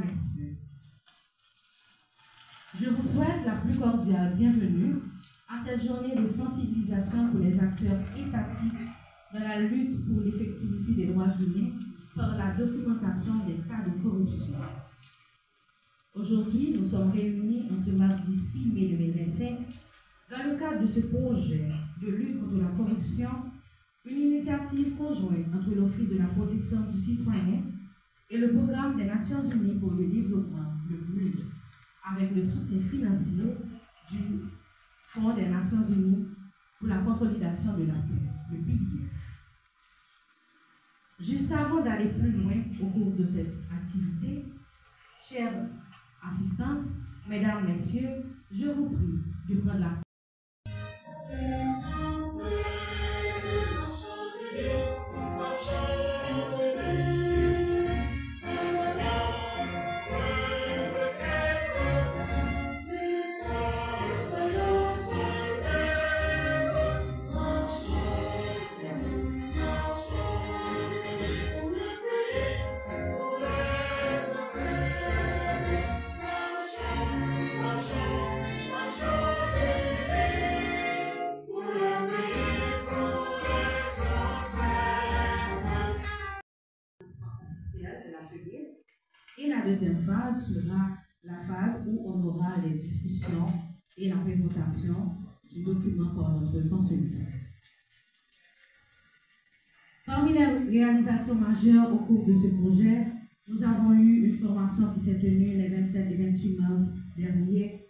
messieurs, je vous souhaite la plus cordiale bienvenue à cette journée de sensibilisation pour les acteurs étatiques dans la lutte pour l'effectivité des droits humains par la documentation des cas de corruption. Aujourd'hui, nous sommes réunis en ce mardi 6 mai 2025 dans le cadre de ce projet de lutte contre la corruption, une initiative conjointe entre l'Office de la protection du citoyen et le Programme des Nations Unies pour le développement, le PNUD, avec le soutien financier du Fonds des Nations Unies pour la consolidation de la paix, le PIDF. Juste avant d'aller plus loin au cours de cette activité, chère assistance, mesdames, messieurs, je vous prie de prendre la Et la deuxième phase sera la phase où on aura les discussions et la présentation du document par notre consultant. Parmi les réalisations majeures au cours de ce projet, nous avons eu une formation qui s'est tenue les 27 et 28 mars dernier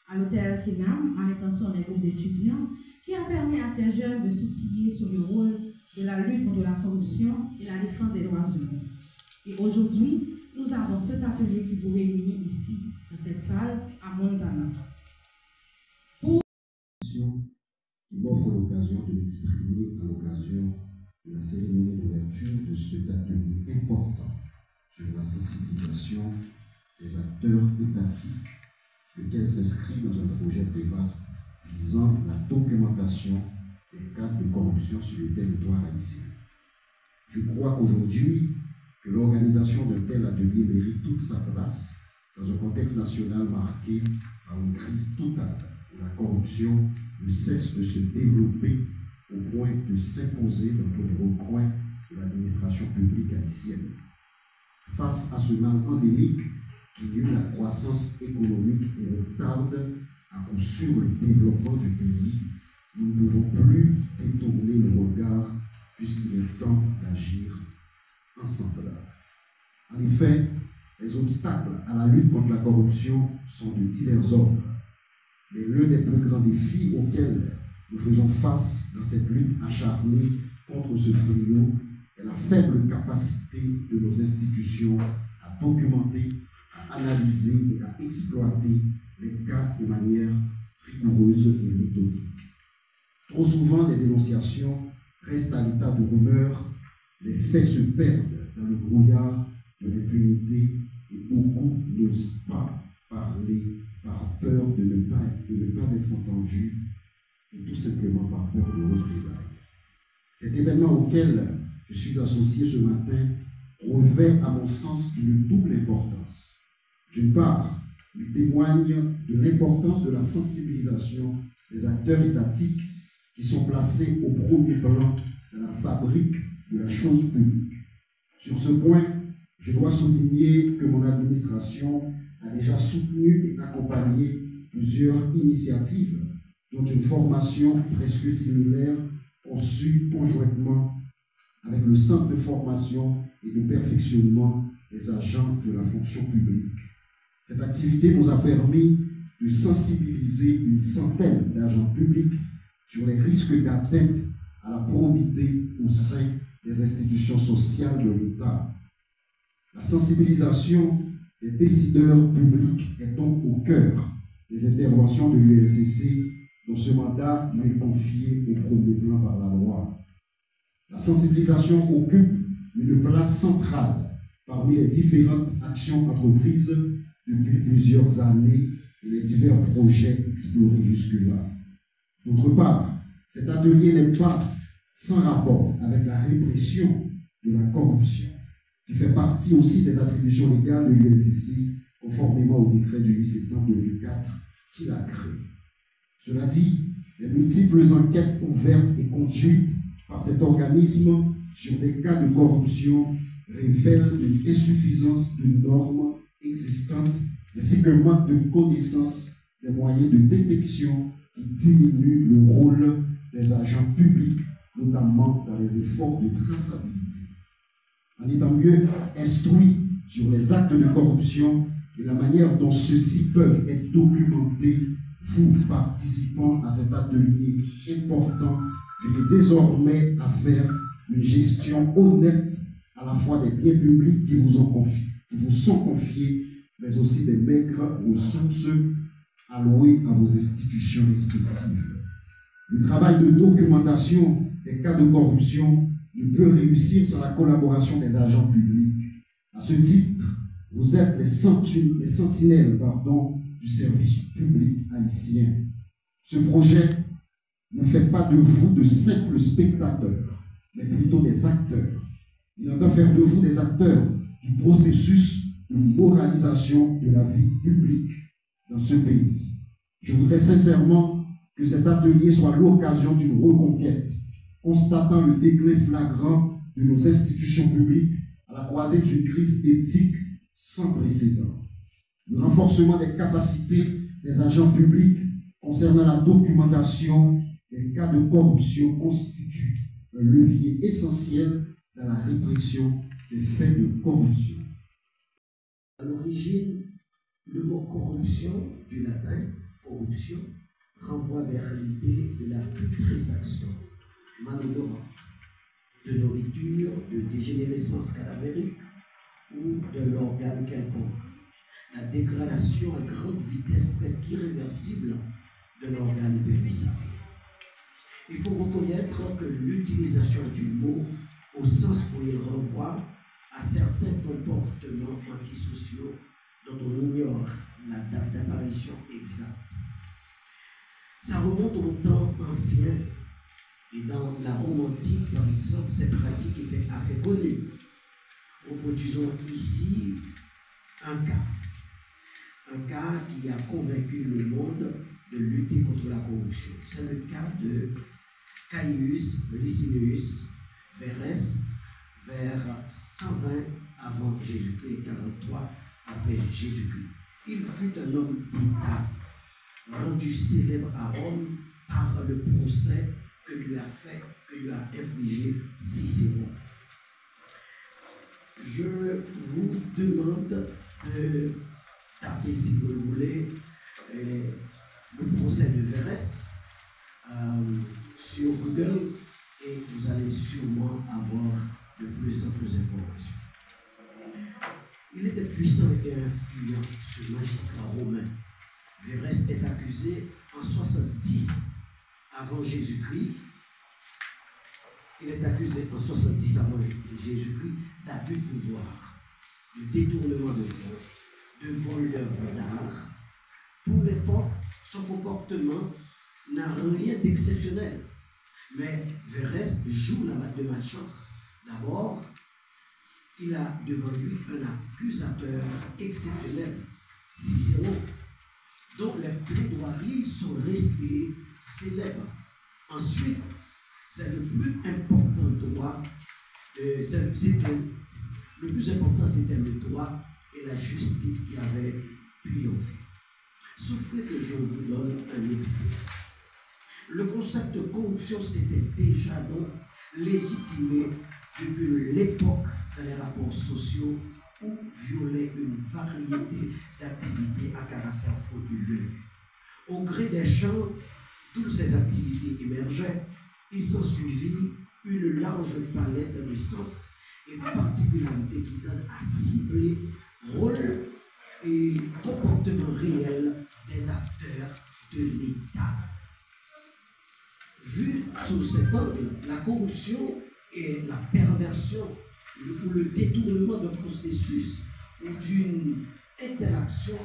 à l'hôtel Kinam, à l'intention des groupes d'étudiants, qui a permis à ces jeunes de s'outiller sur le rôle de la lutte contre la corruption et la défense des droits humains. Et aujourd'hui, nous avons cet atelier qui vous réunit ici, dans cette salle, à Montana. Qui m'offre l'occasion de m'exprimer à l'occasion de la cérémonie d'ouverture de cet atelier important sur la sensibilisation des acteurs étatiques, lequel s'inscrit dans un projet très vaste visant la documentation des cas de corruption sur le territoire haïtien. Je crois qu'aujourd'hui, que l'organisation d'un tel atelier mérite toute sa place dans un contexte national marqué par une crise totale où la corruption ne cesse de se développer au point de s'imposer dans tous les recoins de l'administration publique haïtienne. Face à ce mal endémique qui nuit la croissance économique et retarde à coup sûr le développement du pays, nous ne pouvons plus détourner le regard puisqu'il est temps d'agir ensemble. En effet, les obstacles à la lutte contre la corruption sont de divers ordres. Mais l'un des plus grands défis auxquels nous faisons face dans cette lutte acharnée contre ce fléau est la faible capacité de nos institutions à documenter, à analyser et à exploiter les cas de manière rigoureuse et méthodique. Trop souvent, les dénonciations restent à l'état de rumeurs. Les faits se perdent dans le brouillard de l'impunité et beaucoup n'osent pas parler par peur de ne pas être entendus ou tout simplement par peur de représailles. Cet événement auquel je suis associé ce matin revêt à mon sens d'une double importance. D'une part, il témoigne de l'importance de la sensibilisation des acteurs étatiques qui sont placés au premier plan dans la fabrique de la chose publique. Sur ce point, je dois souligner que mon administration a déjà soutenu et accompagné plusieurs initiatives, dont une formation presque similaire conçue conjointement avec le Centre de formation et de perfectionnement des agents de la fonction publique. Cette activité nous a permis de sensibiliser une centaine d'agents publics sur les risques d'atteinte à la probité au sein des institutions sociales de l'État. La sensibilisation des décideurs publics est donc au cœur des interventions de l'ULCC, dont ce mandat m'est confié au premier plan par la loi. La sensibilisation occupe une place centrale parmi les différentes actions entreprises depuis plusieurs années et les divers projets explorés jusque-là. D'autre part, cet atelier n'est pas sans rapport avec la répression de la corruption. qui fait partie aussi des attributions légales de l'UNCC, conformément au décret du 8 septembre 2004 qui l'a créé. Cela dit, les multiples enquêtes ouvertes et conduites par cet organisme sur des cas de corruption révèlent une insuffisance de normes existantes ainsi qu'un manque de connaissance des moyens de détection qui diminuent le rôle des agents publics, notamment dans les efforts de traçabilité. En étant mieux instruits sur les actes de corruption et la manière dont ceux-ci peuvent être documentés, vous, participant à cet atelier important, veillez désormais à faire une gestion honnête à la fois des biens publics qui vous sont confiés, mais aussi des maigres ressources allouées à vos institutions respectives. Le travail de documentation des cas de corruption ne peut réussir sans la collaboration des agents publics. À ce titre, vous êtes les sentinelles du service public haïtien. Ce projet ne fait pas de vous de simples spectateurs, mais plutôt des acteurs. Il entend faire de vous des acteurs du processus de moralisation de la vie publique dans ce pays. Je voudrais sincèrement que cet atelier soit l'occasion d'une reconquête, constatant le déclin flagrant de nos institutions publiques à la croisée d'une crise éthique sans précédent. Le renforcement des capacités des agents publics concernant la documentation des cas de corruption constitue un levier essentiel dans la répression des faits de corruption. À l'origine, le mot corruption, du latin corruption, renvoie vers l'idée de la putréfaction malodorante, de nourriture, de dégénérescence cadavérique ou de l'organe quelconque. La dégradation à grande vitesse presque irréversible de l'organe périssable. Il faut reconnaître que l'utilisation du mot au sens où il renvoie à certains comportements antisociaux dont on ignore la date d'apparition exacte. Ça remonte au temps ancien et dans la Rome antique, par exemple, cette pratique était assez connue. Reproduisons ici un cas qui a convaincu le monde de lutter contre la corruption. C'est le cas de Caius Licinius Verres vers 120 avant Jésus-Christ et 43 après Jésus-Christ. Il fut un homme d'État, rendu célèbre à Rome par le procès que lui a infligé Cicéron. Je vous demande de taper, si vous le voulez, le procès de Verres sur Google et vous allez sûrement avoir de plus en plus d'informations. Il était puissant et influent, ce magistrat romain. Verres est accusé en 70 avant Jésus-Christ. Il est accusé en 70 avant Jésus-Christ d'abus de pouvoir, de détournement de fonds, de vol d'œuvres d'art. Pour l'époque, son comportement n'a rien d'exceptionnel. Mais Verres joue la de malchance. D'abord, il a devant lui un accusateur exceptionnel, Cicéron, dont les plaidoiries sont restées célèbres. Ensuite, c'est le plus important droit, le plus important c'était le droit et la justice qui avaient triomphé. Souffrez que je vous donne un extrait. Le concept de corruption s'était déjà donc légitimé depuis l'époque dans les rapports sociaux où violait une variété d'activités à caractère frauduleux. Au gré des champs, toutes ces activités émergeaient, il s'ensuivit une large palette de sens et particularités qui donnent à cibler rôle et comportement réel des acteurs de l'État. Vu sous cet angle, la corruption et la perversion ou le détournement d'un processus ou d'une interaction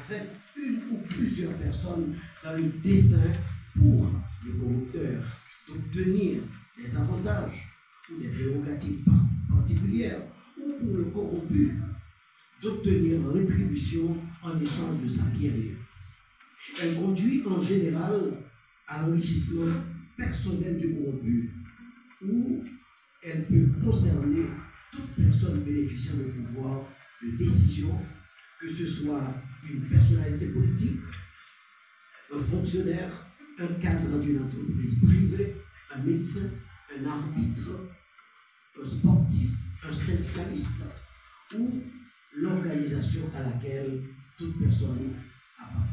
avec une ou plusieurs personnes dans le dessein pour le corrupteur d'obtenir des avantages ou des prérogatives particulières ou pour le corrompu d'obtenir rétribution en échange de sa bienveillance. Elle conduit en général à l'enrichissement personnel du corrompu, ou elle peut concerner toute personne bénéficiant de pouvoir de décision, que ce soit une personnalité politique, un fonctionnaire, un cadre d'une entreprise privée, un médecin, un arbitre, un sportif, un syndicaliste ou l'organisation à laquelle toute personne appartient.